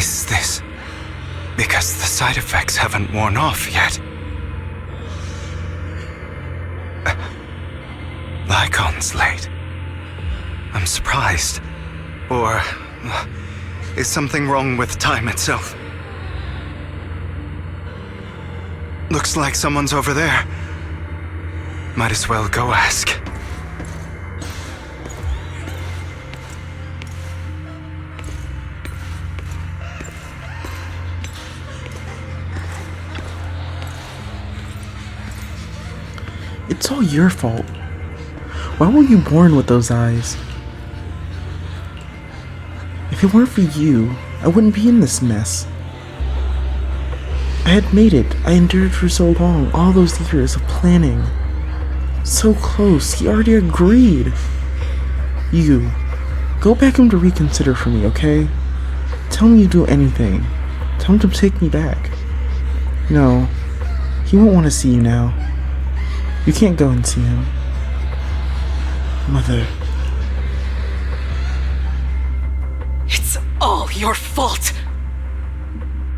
Is this because the side effects haven't worn off yet? Lycon's late. I'm surprised. Or is something wrong with time itself? Looks like someone's over there. Might as well go ask. It's all your fault. Why were you born with those eyes? If it weren't for you, I wouldn't be in this mess. I had made it. I endured for so long, all those years of planning. So close, he already agreed. You, go back home to reconsider for me, okay? Tell him you'd do anything. Tell him to take me back. No, he won't want to see you now. You can't go and see him. Mother. It's all your fault.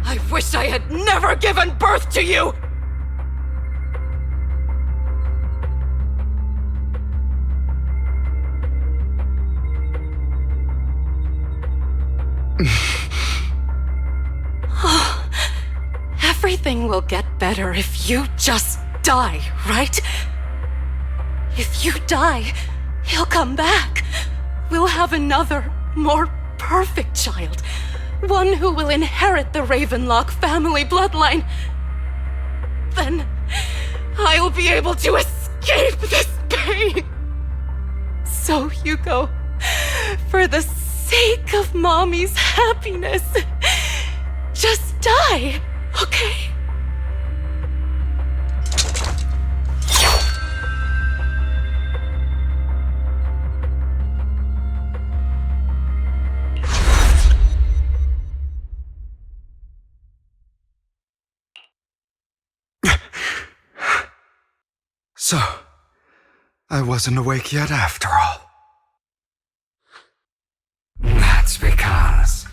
I wish I had never given birth to you! Everything will get better if you just die, right? If you die, he'll come back. We'll have another, more perfect child. One who will inherit the Ravenlock family bloodline. Then I'll be able to escape this pain. So, Hugo, for the sake of Mommy's happiness, just die, okay? So, I wasn't awake yet after all. That's because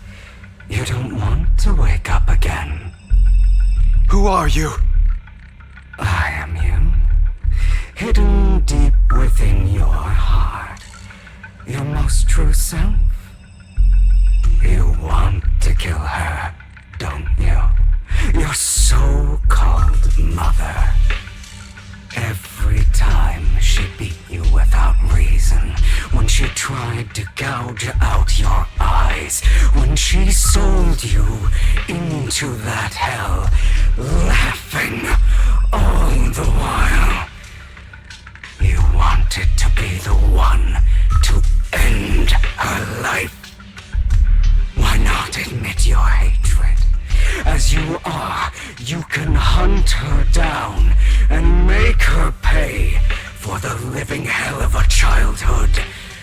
you don't want to wake up again. Who are you? I am you, hidden deep within your heart, your most true self. You want to kill her, don't you? Your so-called mother. Every time she beat you without reason, when she tried to gouge out your eyes, when she sold you into that hell, laughing all the while. You wanted to be the one to end her life. Why not admit your hatred? As you are, you can hunt her down and make her pay for the living hell of a childhood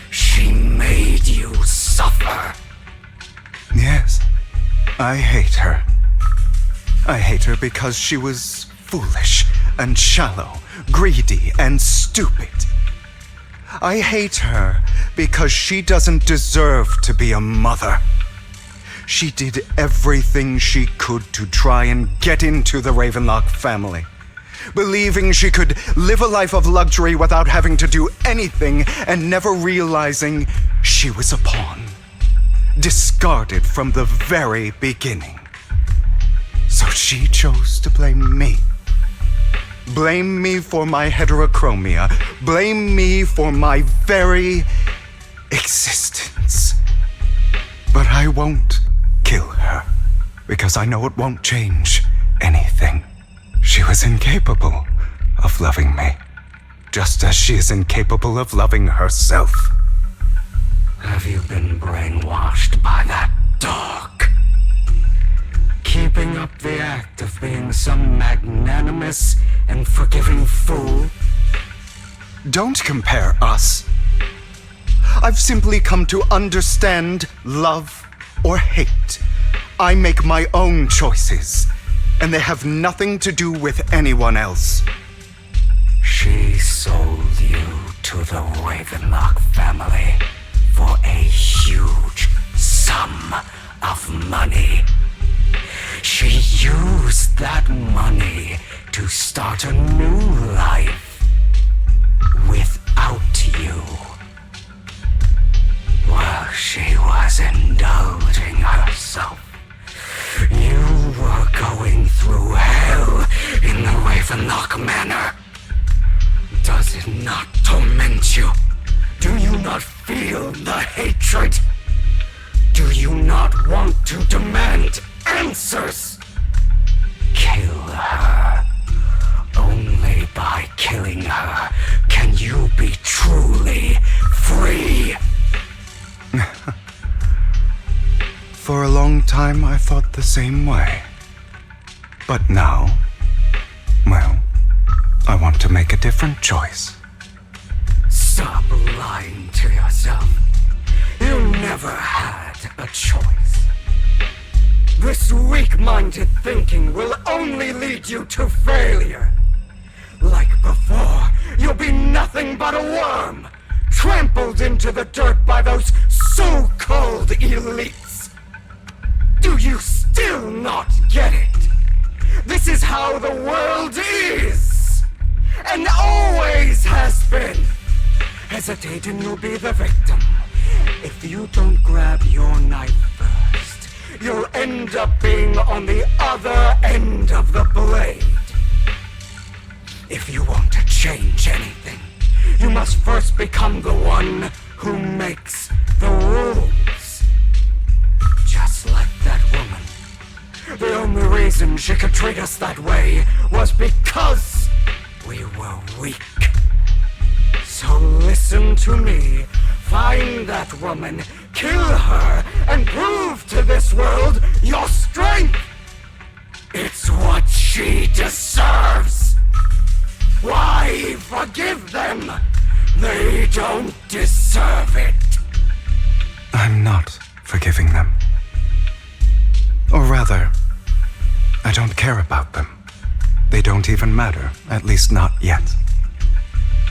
she made you suffer. Yes, I hate her. I hate her because she was foolish and shallow, greedy and stupid. I hate her because she doesn't deserve to be a mother. She did everything she could to try and get into the Ravenlock family, believing she could live a life of luxury without having to do anything and never realizing she was a pawn, discarded from the very beginning. So she chose to blame me. Blame me for my heterochromia. Blame me for my very existence. But I won't kill her, because I know it won't change anything. She was incapable of loving me, just as she is incapable of loving herself. Have you been brainwashed by that dog? Keeping up the act of being some magnanimous and forgiving fool? Don't compare us. I've simply come to understand love or hate. I make my own choices, and they have nothing to do with anyone else. She sold you to the Ravenlock family for a huge sum of money. was indulging herself. You were going through hell in the Ravenlock Manor. Does it not torment you? Do you not feel the hatred? Do you not want to demand answers? Kill her. Only by killing her can you be truly free. For a long time, I thought the same way. But now, well, I want to make a different choice. Stop lying to yourself. You never had a choice. This weak-minded thinking will only lead you to failure. Like before, you'll be nothing but a worm, trampled into the dirt by those so-called elites. Do you still not get it? This is how the world is, and always has been. Hesitate and you'll be the victim. If you don't grab your knife first, you'll end up being on the other end of the blade. If you want to change anything, you must first become the one who makes the rules. Just like that woman. The only reason she could treat us that way was because we were weak. So listen to me. Find that woman, kill her, and prove to this world your strength. It's what she deserves. Why forgive them? They don't deserve it. I'm not forgiving them. Or rather, I don't care about them. They don't even matter, at least not yet.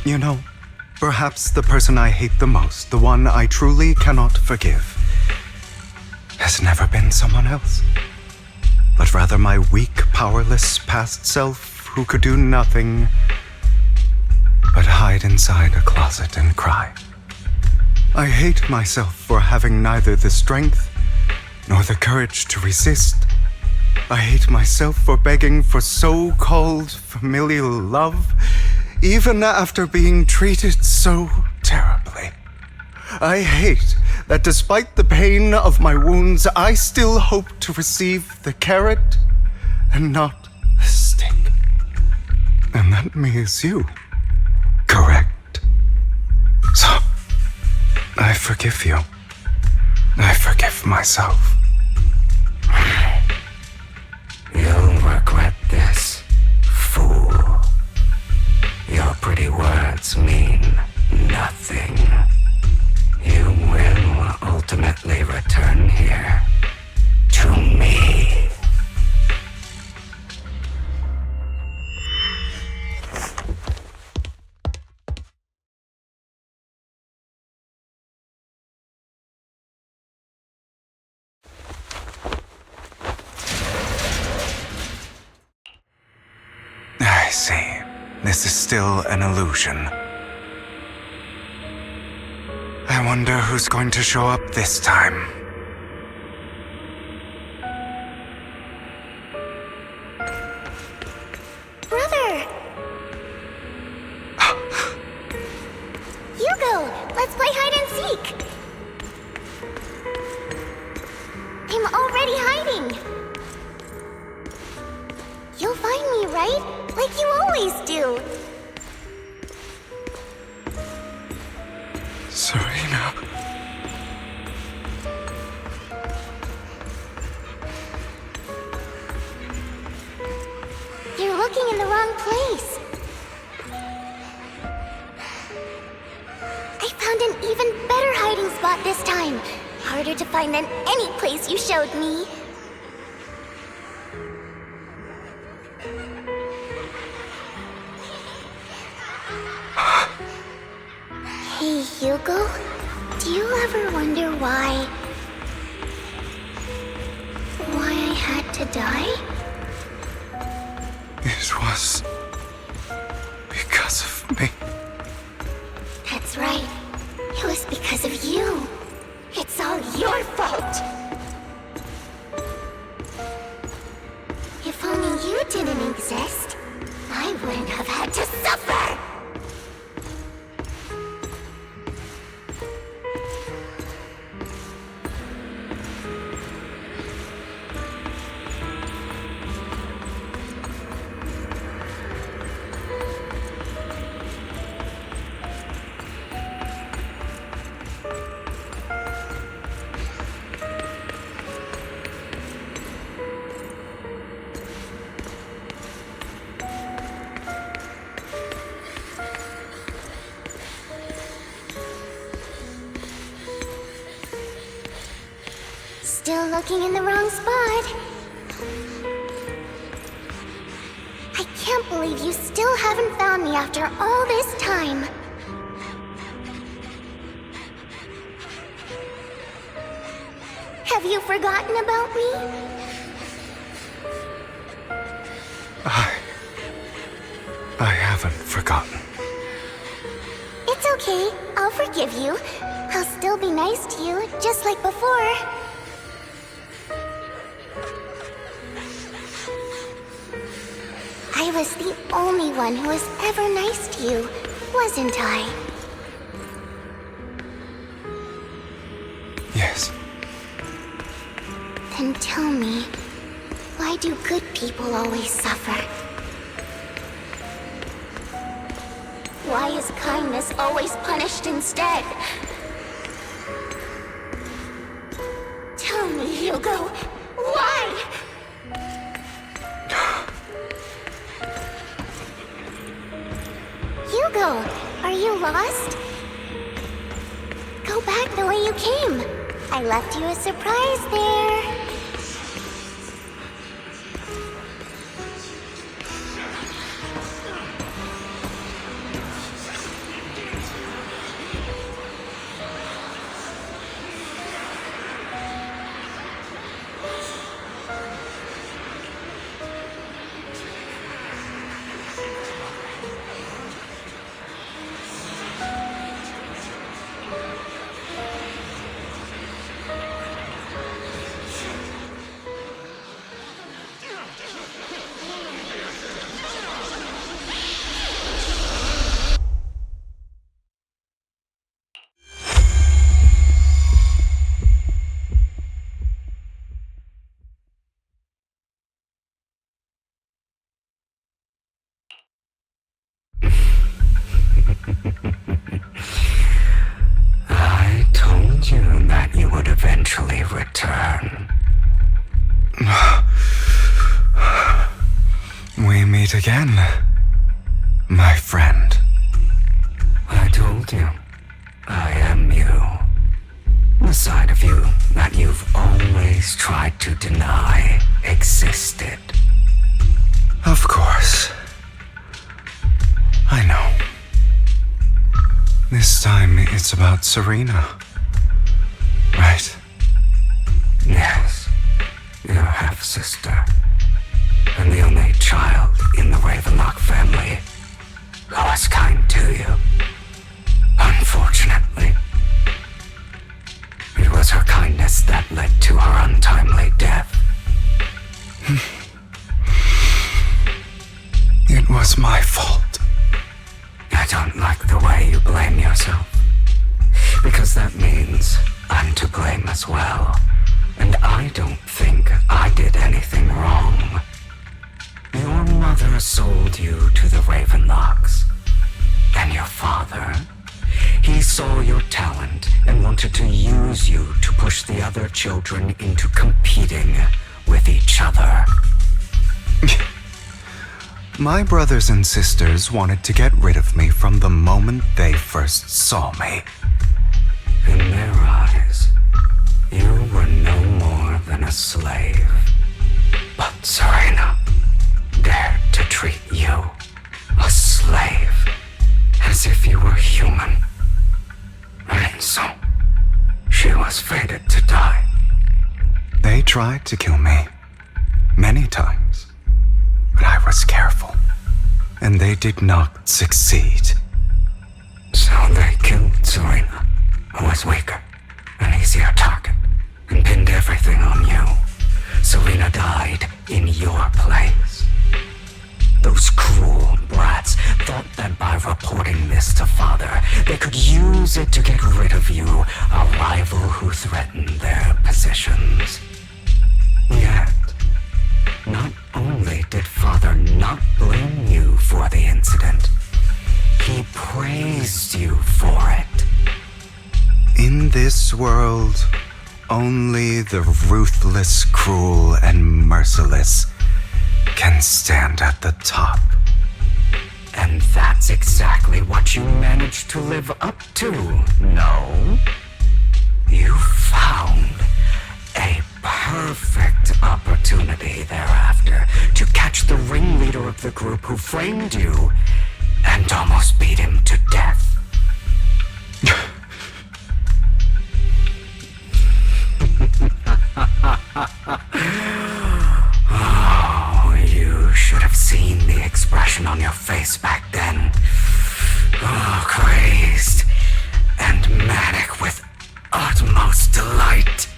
You know, perhaps the person I hate the most, the one I truly cannot forgive, has never been someone else, but rather my weak, powerless past self who could do nothing but hide inside a closet and cry. I hate myself for having neither the strength nor the courage to resist. I hate myself for begging for so-called familial love, even after being treated so terribly. I hate that despite the pain of my wounds, I still hope to receive the carrot and not the stick. And that means you. Correct. So, I forgive you. I forgive myself. You'll regret this, fool. Your pretty words mean nothing. You will ultimately return here to me. I see. This is still an illusion. I wonder who's going to show up this time. Brother! Hugo, let's play hide and seek! I'm already hiding! You'll find me, right? Like you always do! Serena. You're looking in the wrong place. I found an even better hiding spot this time. Harder to find than any place you showed me. Hey, Hugo, do you ever wonder why I had to die? It was because of me. That's right. It was because of you. It's all your fault. Still looking in the wrong spot. I can't believe you still haven't found me after all this time. Have you forgotten about me? I haven't forgotten. It's okay. I'll forgive you. I'll still be nice to you, just like before. I was the only one who was ever nice to you, wasn't I? Yes. Then tell me, why do good people always suffer? Why is kindness always punished instead? Tell me, Hugo, why? Hugo, are you lost? Go back the way you came. I left you a surprise there. I told you that you would eventually return. We meet again, my friend. I told you, I am you. The side of you that you've always tried to deny existed. Of course. I know. This time it's about Serena. Right? Yes, your half-sister, and the only child in the Ravenlock family who was kind to you. Unfortunately, it was her kindness that led to her untimely death. It was my fault. I don't like the way you blame yourself, because that means I'm to blame as well, and I don't think I did anything wrong. Your mother sold you to the Ravenlocks, and your father, he saw your talent and wanted to use you to push the other children into competing with each other. My brothers and sisters wanted to get rid of me from the moment they first saw me. In their eyes, you were no more than a slave. But Serena dared to treat you, a slave, as if you were human. And so, she was fated to die. They tried to kill me many times, but I was careful, and they did not succeed. So they killed Serena, who was weaker, an easier target, and pinned everything on you. Serena died in your place. Those cruel brats thought that by reporting this to Father, they could use it to get rid of you, a rival who threatened their positions. Yet, not only did Father not blame you for the incident, he praised you for it. In this world, only the ruthless, cruel, and merciless can stand at the top. And that's exactly what you managed to live up to, no? You found a of the group who framed you and almost beat him to death. Oh, you should have seen the expression on your face back then. Oh, crazed and manic with utmost delight.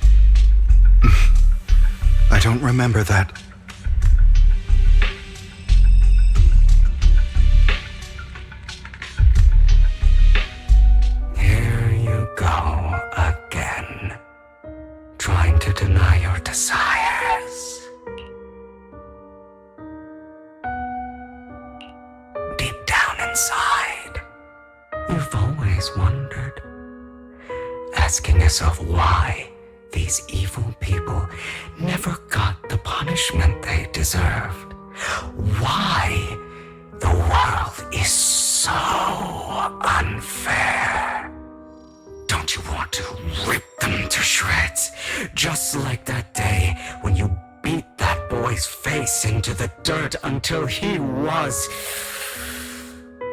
I don't remember that. Here you go again, trying to deny your desires. Deep down inside, you've always wondered, asking yourself why these evil people never got the punishment they deserved. Why the world is so unfair. Don't you want to rip them to shreds? Just like that day when you beat that boy's face into the dirt until he was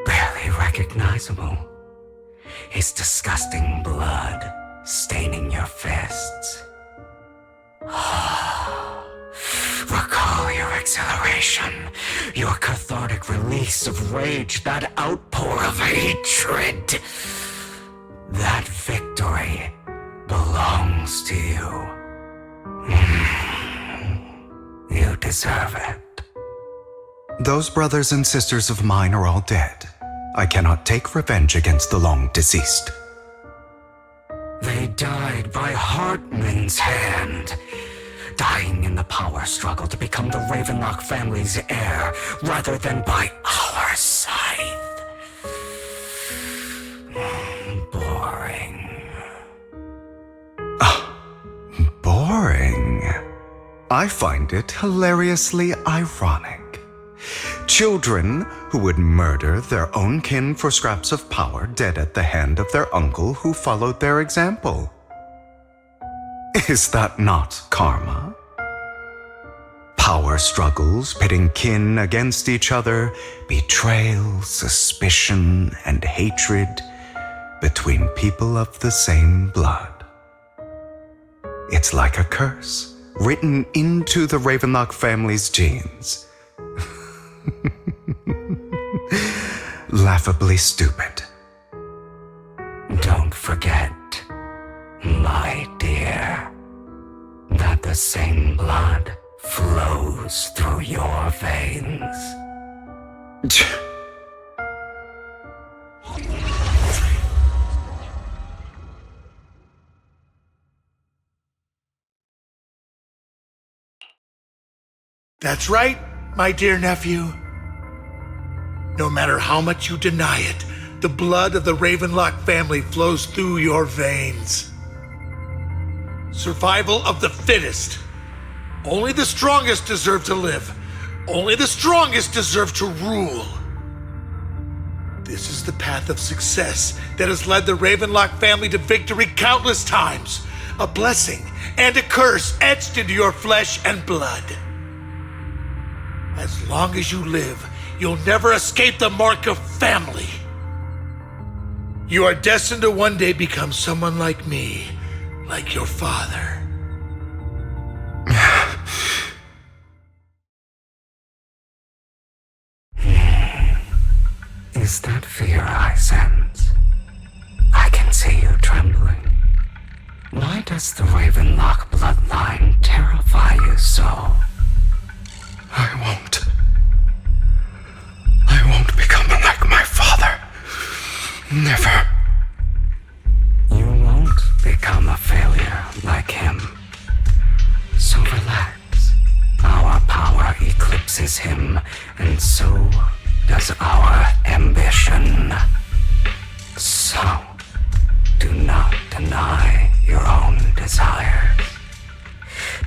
barely recognizable. His disgusting blood staining your fists. Recall your exhilaration, your cathartic release of rage, that outpour of hatred. That victory belongs to you. You deserve it. Those brothers and sisters of mine are all dead. I cannot take revenge against the long deceased. They died by Hartman's hand, dying in the power struggle to become the Ravenlock family's heir, rather than by our scythe. Boring. Boring. I find it hilariously ironic. Children who would murder their own kin for scraps of power dead at the hand of their uncle who followed their example. Is that not karma? Power struggles pitting kin against each other, betrayal, suspicion, and hatred between people of the same blood. It's like a curse written into the Ravenlock family's genes. Laughably stupid. Don't forget, my dear, that the same blood flows through your veins. That's right, my dear nephew. No matter how much you deny it, the blood of the Ravenlock family flows through your veins. Survival of the fittest. Only the strongest deserve to live. Only the strongest deserve to rule. This is the path of success that has led the Ravenlock family to victory countless times. A blessing and a curse etched into your flesh and blood. As long as you live, you'll never escape the mark of family. You are destined to one day become someone like me, like your father. Is that fear I sense? I can see you trembling. Why does the Ravenlock bloodline terrify you so? I won't become like my father. Never. You won't become a failure like him. So relax. Our power eclipses him, and so does our ambition. So, do not deny your own desires.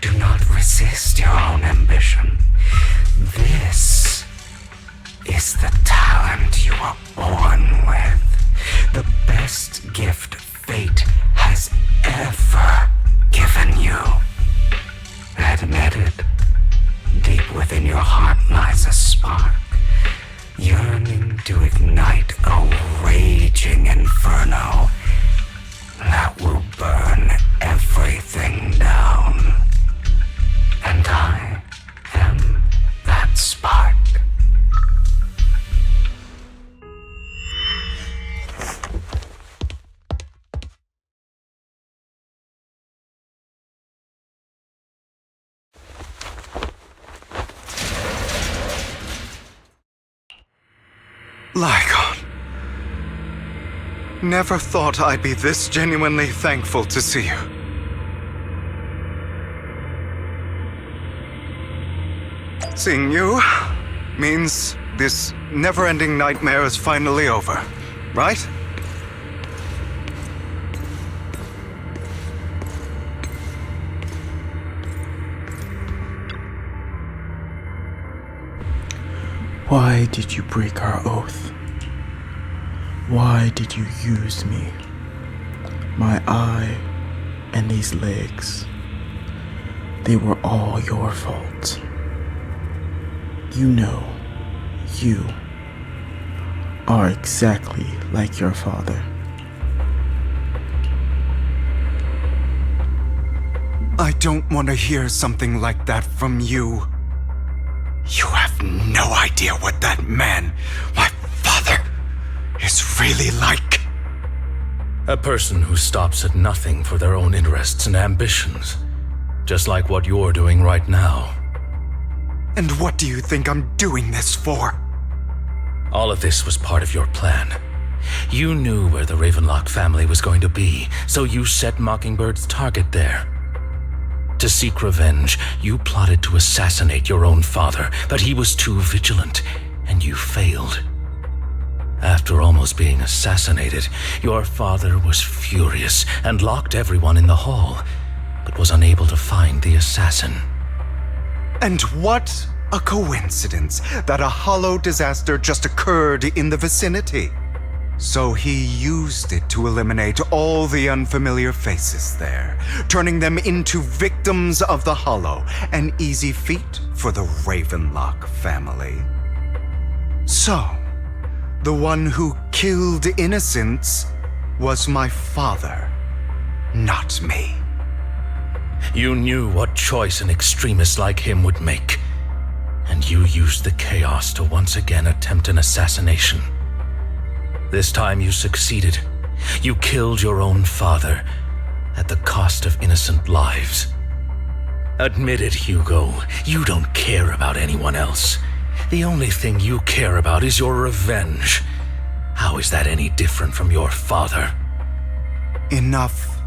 Do not resist your own ambition. This is the talent you were born with. The best gift fate has ever given you. Admit it. Deep within your heart lies a spark. Lygon. Never thought I'd be this genuinely thankful to see you. Seeing you means this never-ending nightmare is finally over, right? Why did you break our oath? Why did you use me? My eye and these legs. They were all your fault. You know, you are exactly like your father. I don't want to hear something like that from you. You have no idea what that man, my father, is really like. A person who stops at nothing for their own interests and ambitions. Just like what you're doing right now. And what do you think I'm doing this for? All of this was part of your plan. You knew where the Ravenlock family was going to be, so you set Mockingbird's target there. To seek revenge, you plotted to assassinate your own father, but he was too vigilant, and you failed. After almost being assassinated, your father was furious and locked everyone in the hall, but was unable to find the assassin. And what a coincidence that a hollow disaster just occurred in the vicinity. So he used it to eliminate all the unfamiliar faces there, turning them into victims of the hollow, an easy feat for the Ravenlock family. So, the one who killed innocents was my father, not me. You knew what choice an extremist like him would make, and you used the chaos to once again attempt an assassination. This time you succeeded. You killed your own father at the cost of innocent lives. Admit it, Hugo. You don't care about anyone else. The only thing you care about is your revenge. How is that any different from your father? Enough.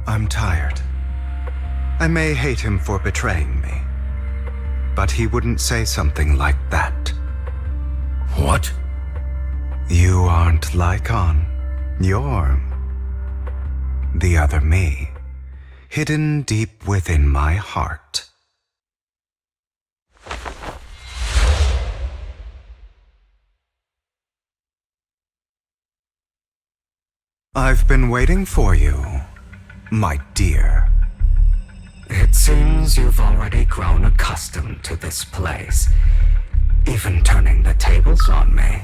I'm tired. I may hate him for betraying me, but he wouldn't say something like that. What? You aren't Lygon. You're the other me, hidden deep within my heart. I've been waiting for you, my dear. It seems you've already grown accustomed to this place, even turning the tables on me.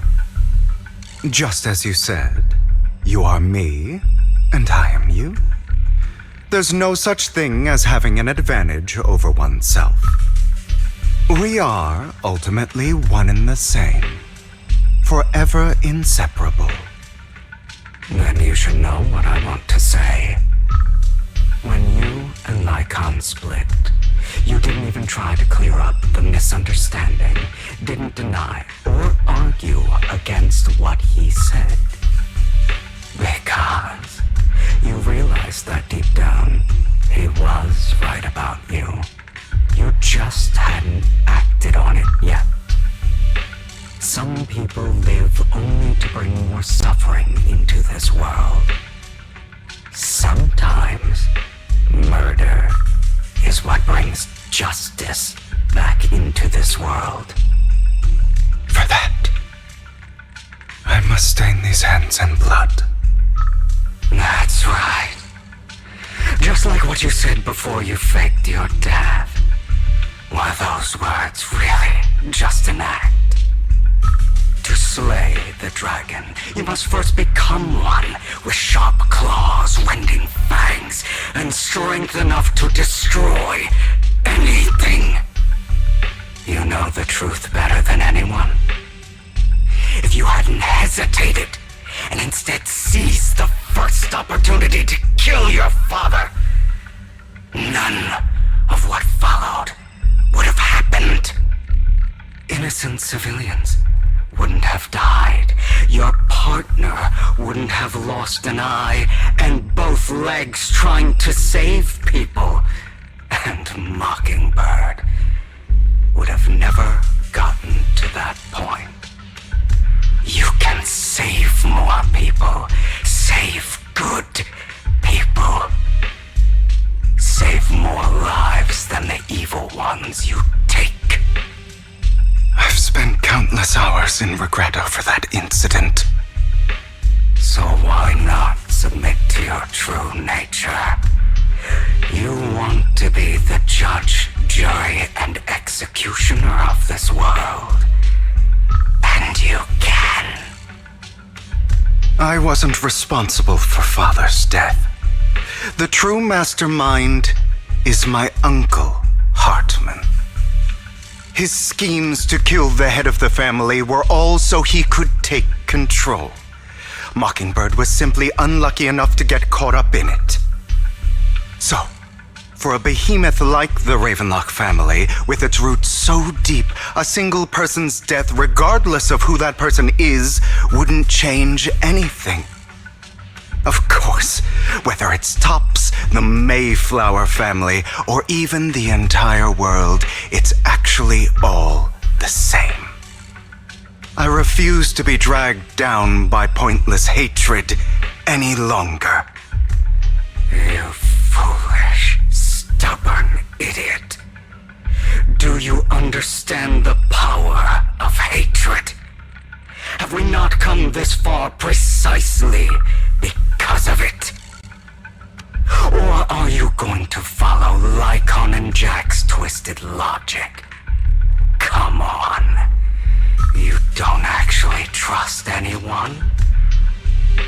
Just as you said, you are me, and I am you. There's no such thing as having an advantage over oneself. We are ultimately one and the same, forever inseparable. Then you should know what I want to say. When you and Lycan split, you didn't even try to clear up the misunderstanding, didn't deny or argue against what he said. Because you realized that deep down, he was right about you. You just hadn't acted on it yet. Some people live only to bring more suffering into this world. Sometimes, murder is what brings justice back into this world. For that, I must stain these hands in blood. That's right. Just like what you said before you faked your death. Were those words really just an act? To slay the dragon, you must first become one with sharp claws, winding fangs, and strength enough to destroy anything. You know the truth better than anyone. If you hadn't hesitated and instead seized the first opportunity to kill your father, none of what followed would have happened. Innocent civilians wouldn't have died your partner wouldn't have lost an eye and both legs trying to save people. And Mockingbird would have never gotten to that point. You can save more people. Save good people. Save more lives than the evil ones you take. I've spent countless hours in regret over that incident. So why not submit to your true nature? You want to be the judge, jury, and executioner of this world. And you can. I wasn't responsible for Father's death. The true mastermind is my uncle, Hartman. His schemes to kill the head of the family were all so he could take control. Mockingbird was simply unlucky enough to get caught up in it. So, for a behemoth like the Ravenlock family, with its roots so deep, a single person's death, regardless of who that person is, wouldn't change anything. Of course, whether it's Tops, the Mayflower family, or even the entire world, it's actually all the same. I refuse to be dragged down by pointless hatred any longer. You foolish, stubborn idiot. Do you understand the power of hatred? Have we not come this far precisely because of it? Or are you going to follow Lycon and Jack's twisted logic? Come on. You don't actually trust anyone?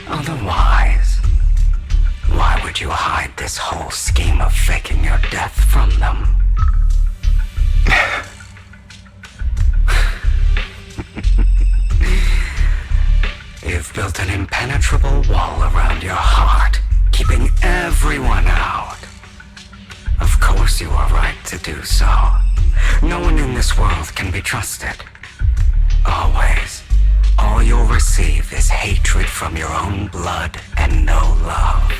Otherwise, why would you hide this whole scheme of faking your death from them? You've built an impenetrable wall around your heart, keeping everyone out. Of course you are right to do so. No one in this world can be trusted. Always. All you'll receive is hatred from your own blood and no love.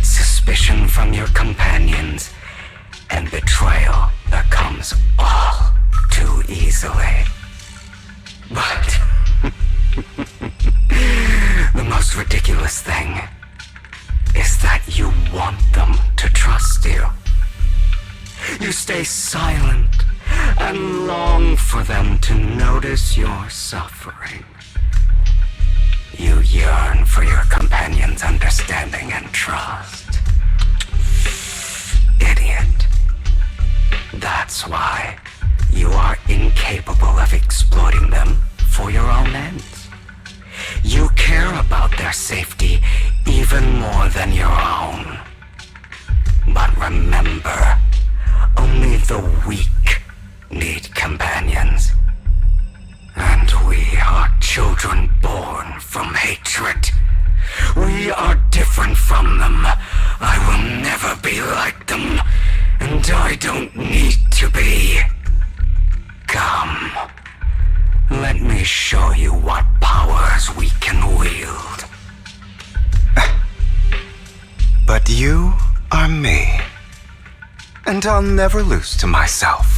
Suspicion from your companions, and betrayal that comes all too easily. But the most ridiculous thing is that you want them to trust you. You stay silent and long for them to notice your suffering. You yearn for your companion's understanding and trust. Idiot. That's why you are incapable of exploiting them for your own ends. You care about their safety even more than your own. But remember, only the weak need companions. And we are children born from hatred. We are different from them. I will never be like them, and I don't need to be. Come, let me show you what powers we can wield. But you are me, and I'll never lose to myself.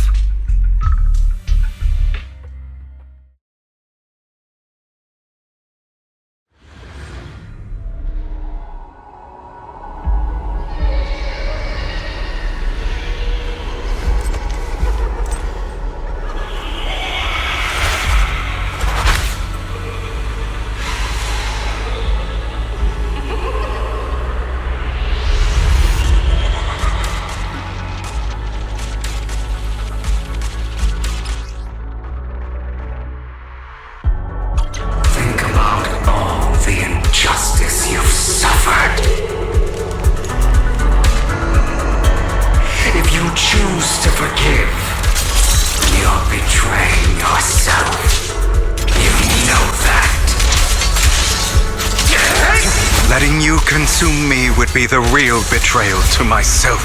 Letting you consume me would be the real betrayal to myself.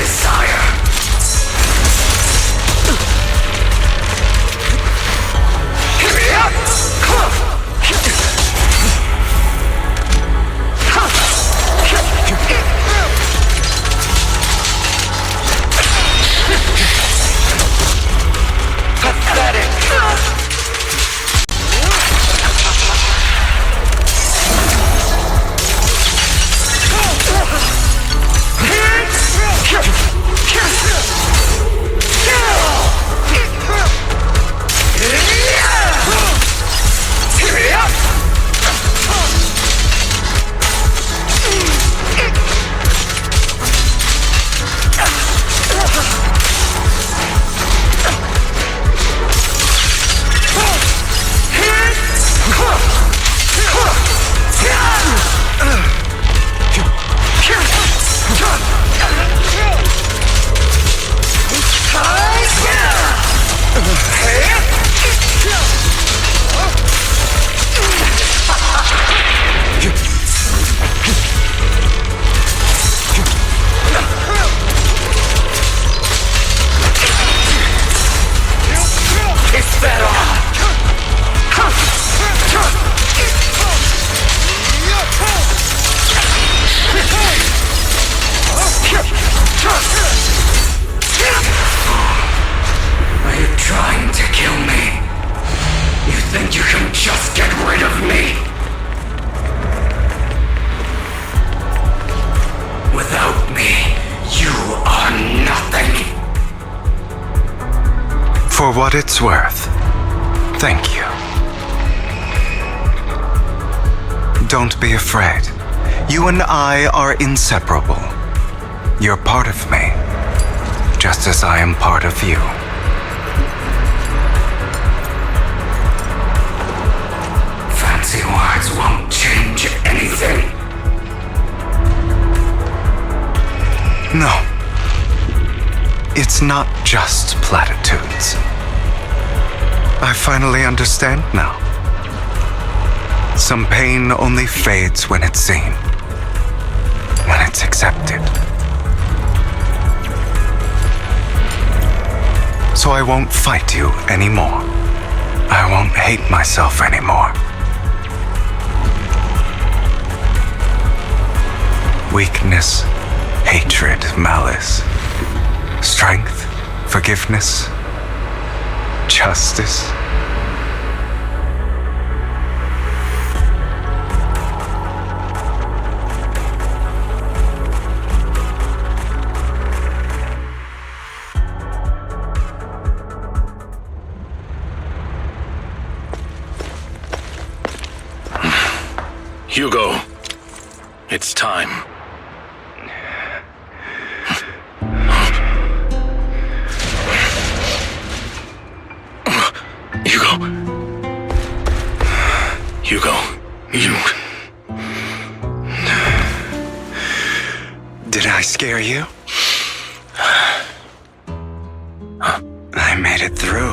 desire. Are you trying to kill me? You think you can just get rid of me? Without me, you are nothing. For what it's worth, thank you. Don't be afraid. You and I are inseparable. You're part of me, just as I am part of you. Fancy words won't change anything. No. It's not just platitudes. I finally understand now. Some pain only fades when it's seen, when it's accepted. So I won't fight you anymore. I won't hate myself anymore. Weakness, hatred, malice, strength, forgiveness, justice. Hugo, it's time. Hugo, you... Did I scare you? I made it through.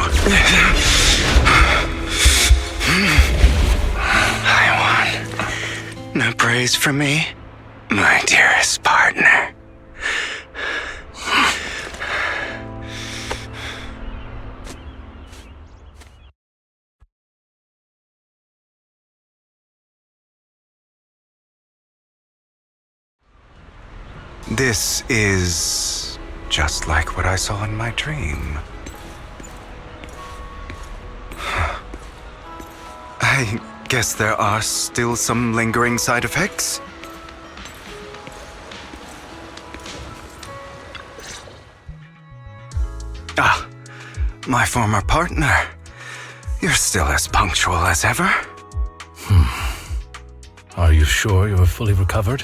I won. No praise for me, my dearest partner. This is just like what I saw in my dream. I guess there are still some lingering side effects. Ah, my former partner. You're still as punctual as ever. Are you sure you're fully recovered?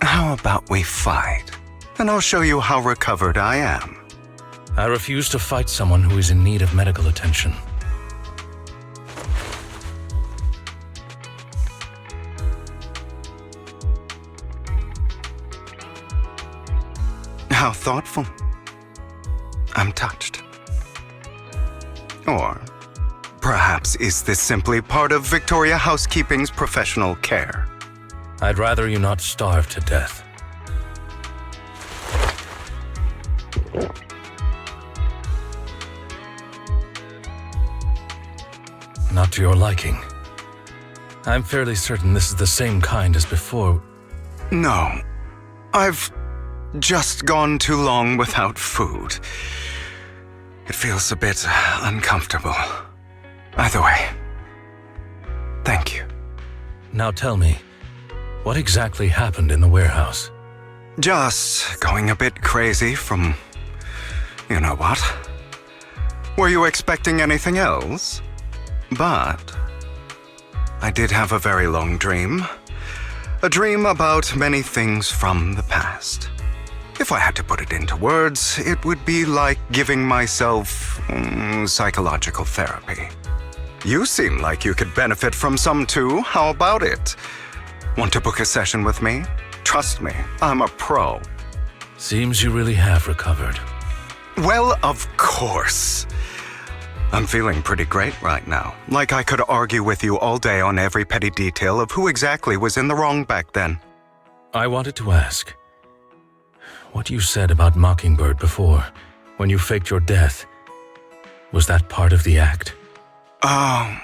How about we fight? And I'll show you how recovered I am. I refuse to fight someone who is in need of medical attention. How thoughtful. I'm touched. Or perhaps is this simply part of Victoria Housekeeping's professional care? I'd rather you not starve to death. Not to your liking. I'm fairly certain this is the same kind as before. No. I've just gone too long without food. It feels a bit uncomfortable. Either way, thank you. Now tell me, what exactly happened in the warehouse? Just going a bit crazy from... you know what? Were you expecting anything else? But I did have a very long dream. A dream about many things from the past. If I had to put it into words, it would be like giving myself psychological therapy. You seem like you could benefit from some too. How about it? Want to book a session with me? Trust me, I'm a pro. Seems you really have recovered. Well, of course. I'm feeling pretty great right now. Like I could argue with you all day on every petty detail of who exactly was in the wrong back then. I wanted to ask, what you said about Mockingbird before, when you faked your death, was that part of the act? Oh,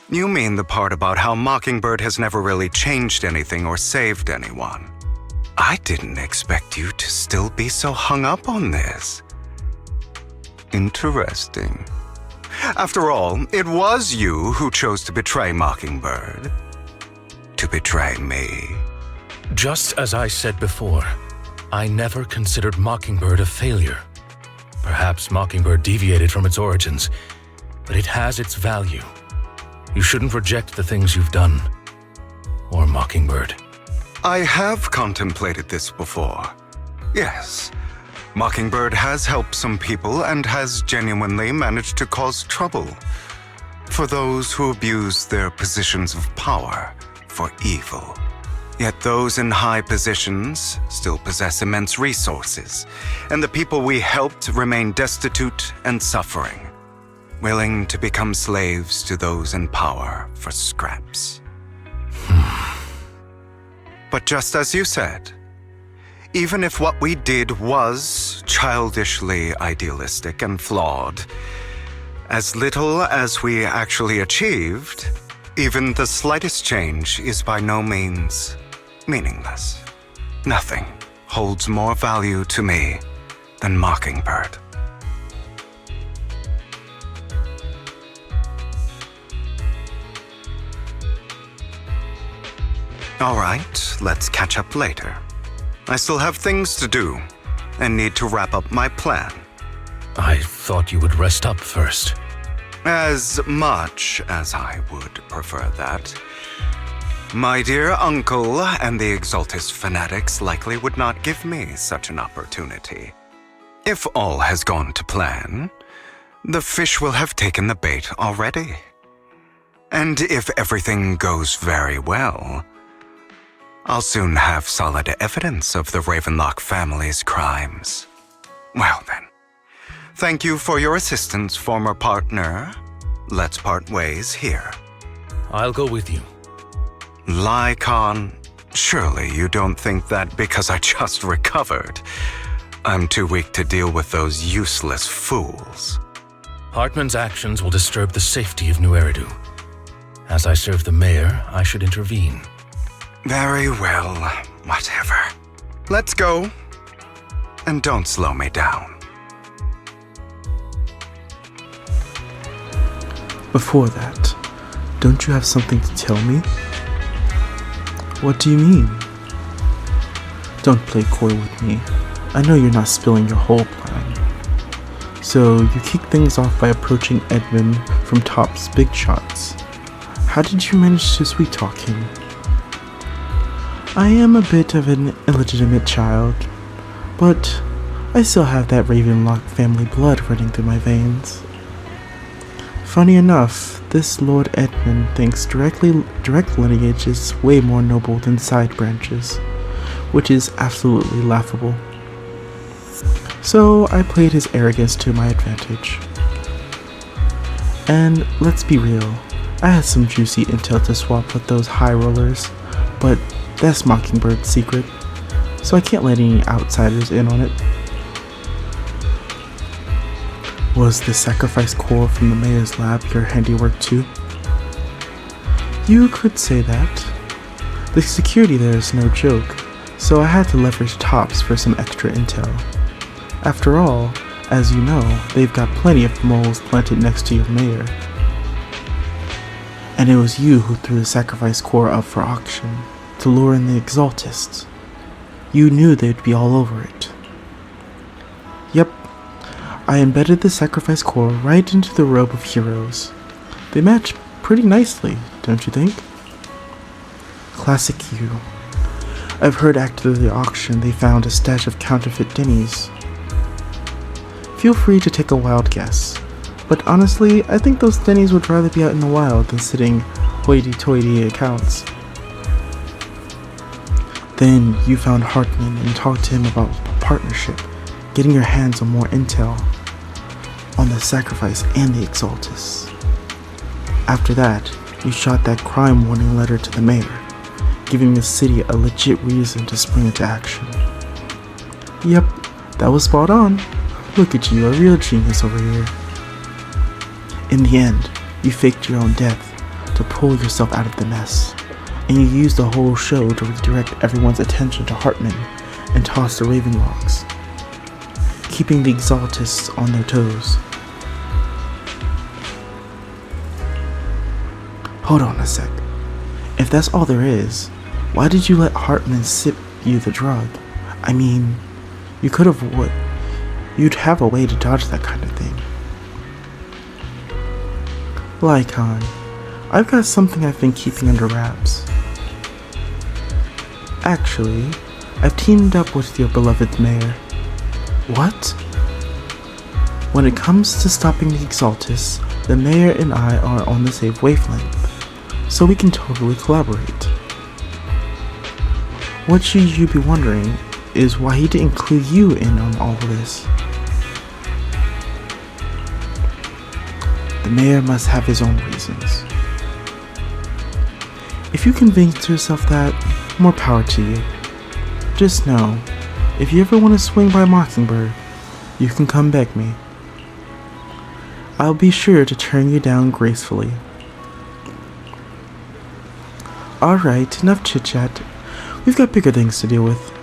you mean the part about how Mockingbird has never really changed anything or saved anyone. I didn't expect you to still be so hung up on this. Interesting. After all, it was you who chose to betray Mockingbird. To betray me. Just as I said before, I never considered Mockingbird a failure. Perhaps Mockingbird deviated from its origins, but it has its value. You shouldn't reject the things you've done. Or Mockingbird. I have contemplated this before. Yes. Mockingbird has helped some people and has genuinely managed to cause trouble for those who abuse their positions of power for evil. Yet those in high positions still possess immense resources, and the people we helped remain destitute and suffering, willing to become slaves to those in power for scraps. But just as you said, even if what we did was childishly idealistic and flawed, as little as we actually achieved, even the slightest change is by no means meaningless. Nothing holds more value to me than Mockingbird. All right, let's catch up later. I still have things to do and need to wrap up my plan. I thought you would rest up first. As much as I would prefer that. My dear uncle and the Exaltist fanatics likely would not give me such an opportunity. If all has gone to plan, the fish will have taken the bait already. And if everything goes very well, I'll soon have solid evidence of the Ravenlock family's crimes. Well then, thank you for your assistance, former partner. Let's part ways here. I'll go with you. Lycon, surely you don't think that because I just recovered, I'm too weak to deal with those useless fools. Hartman's actions will disturb the safety of New Eridu. As I serve the mayor, I should intervene. Very well, whatever. Let's go. And don't slow me down. Before that, don't you have something to tell me? What do you mean? Don't play coy with me. I know you're not spilling your whole plan. So you kick things off by approaching Edmund from Top's Big Shots. How did you manage to sweet talk him? I am a bit of an illegitimate child, but I still have that Ravenlock family blood running through my veins. Funny enough, this Lord Edmund thinks direct lineage is way more noble than side branches, which is absolutely laughable. So I played his arrogance to my advantage. And let's be real, I had some juicy intel to swap with those high rollers, but that's Mockingbird's secret, so I can't let any outsiders in on it. Was the sacrifice core from the mayor's lab your handiwork too? You could say that. The security there is no joke, so I had to leverage Tops for some extra intel. After all, as you know, they've got plenty of moles planted next to your mayor. And it was you who threw the sacrifice core up for auction to lure in the Exaltists. You knew they'd be all over it. Yep, I embedded the sacrifice core right into the robe of heroes. They match pretty nicely, don't you think? Classic you. I've heard after the auction they found a stash of counterfeit Denny's. Feel free to take a wild guess, but honestly, I think those Denny's would rather be out in the wild than sitting hoity-toity accounts. Then you found Hartman and talked to him about a partnership, getting your hands on more intel on the sacrifice and the Exaltists. After that, you shot that crime warning letter to the mayor, giving the city a legit reason to spring into action. Yep, that was spot on. Look at you, a real genius over here. In the end, you faked your own death to pull yourself out of the mess, and you used the whole show to redirect everyone's attention to Hartman and toss the Ravenlocks, keeping the Exaltists on their toes. Hold on a sec. If that's all there is, why did you let Hartman sip you the drug? I mean, you'd have a way to dodge that kind of thing. Lycon, I've got something I've been keeping under wraps. Actually, I've teamed up with your beloved mayor. What? When it comes to stopping the Exaltists, the mayor and I are on the same wavelength, so we can totally collaborate. What should you be wondering is why he didn't include you in on all of this. The mayor must have his own reasons. If you convince yourself that, more power to you. Just know, if you ever want to swing by Mockingbird, you can come beg me. I'll be sure to turn you down gracefully. Alright, enough chit-chat. We've got bigger things to deal with.